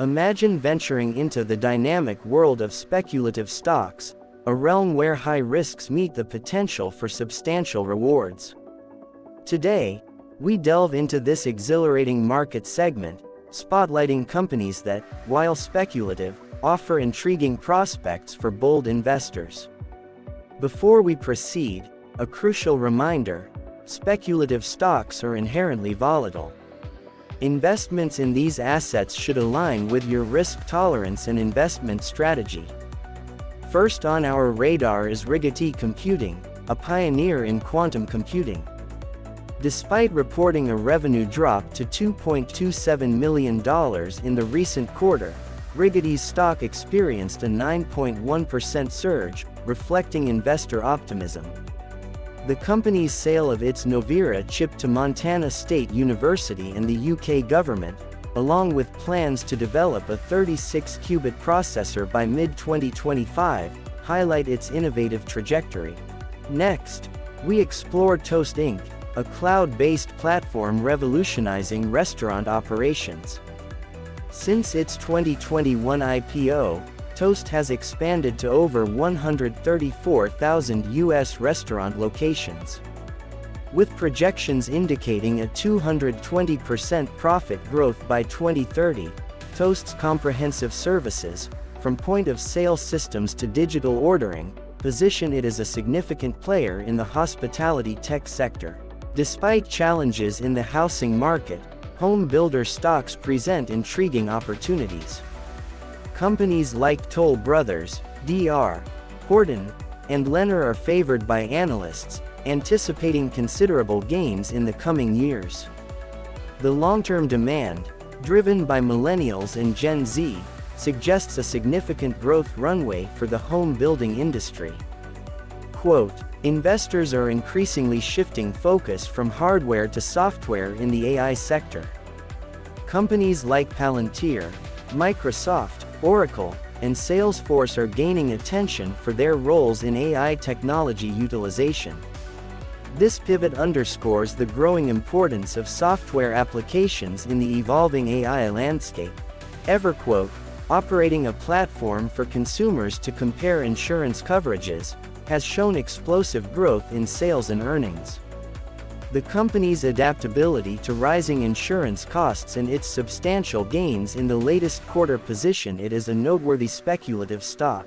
Imagine venturing into the dynamic world of speculative stocks, a realm where high risks meet the potential for substantial rewards. Today, we delve into this exhilarating market segment, spotlighting companies that, while speculative, offer intriguing prospects for bold investors. Before we proceed, a crucial reminder: speculative stocks are inherently volatile. Investments in these assets should align with your risk tolerance and investment strategy. First on our radar is Rigetti Computing, a pioneer in quantum computing. Despite reporting a revenue drop to $2.27 million in the recent quarter, Rigetti's stock experienced a 9.1% surge, reflecting investor optimism. The company's sale of its Novera chip to Montana State University and the UK government, along with plans to develop a 36-qubit processor by mid-2025, highlight its innovative trajectory. Next, we explore Toast Inc., a cloud-based platform revolutionizing restaurant operations. Since its 2021 IPO, Toast has expanded to over 134,000 U.S. restaurant locations. With projections indicating a 220% profit growth by 2030, Toast's comprehensive services, from point-of-sale systems to digital ordering, position it as a significant player in the hospitality tech sector. Despite challenges in the housing market, home builder stocks present intriguing opportunities. Companies like Toll Brothers, D.R. Horton, and Lennar are favored by analysts, anticipating considerable gains in the coming years. The long-term demand, driven by millennials and Gen Z, suggests a significant growth runway for the home building industry. Quote, "Investors are increasingly shifting focus from hardware to software in the AI sector. Companies like Palantir, Microsoft, Oracle, and Salesforce are gaining attention for their roles in AI technology utilization. This pivot underscores the growing importance of software applications in the evolving AI landscape." EverQuote, operating a platform for consumers to compare insurance coverages, has shown explosive growth in sales and earnings. The company's adaptability to rising insurance costs and its substantial gains in the latest quarter position it as a noteworthy speculative stock.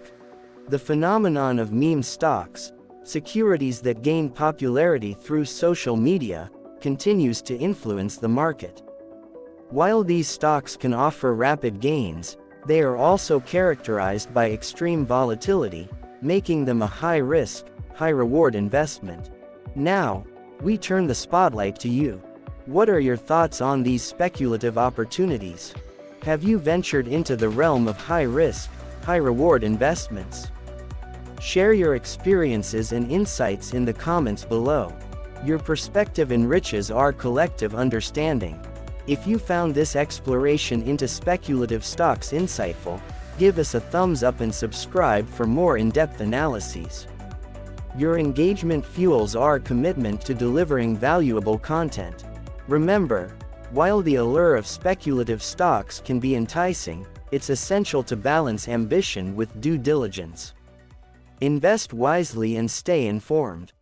The phenomenon of meme stocks, securities that gain popularity through social media, continues to influence the market. While these stocks can offer rapid gains, they are also characterized by extreme volatility, making them a high-risk, high-reward investment. Now, we turn the spotlight to you. What are your thoughts on these speculative opportunities? Have you ventured into the realm of high-risk, high-reward investments? Share your experiences and insights in the comments below. Your perspective enriches our collective understanding. If you found this exploration into speculative stocks insightful, give us a thumbs up and subscribe for more in-depth analyses. Your engagement fuels our commitment to delivering valuable content. Remember, while the allure of speculative stocks can be enticing, it's essential to balance ambition with due diligence. Invest wisely and stay informed.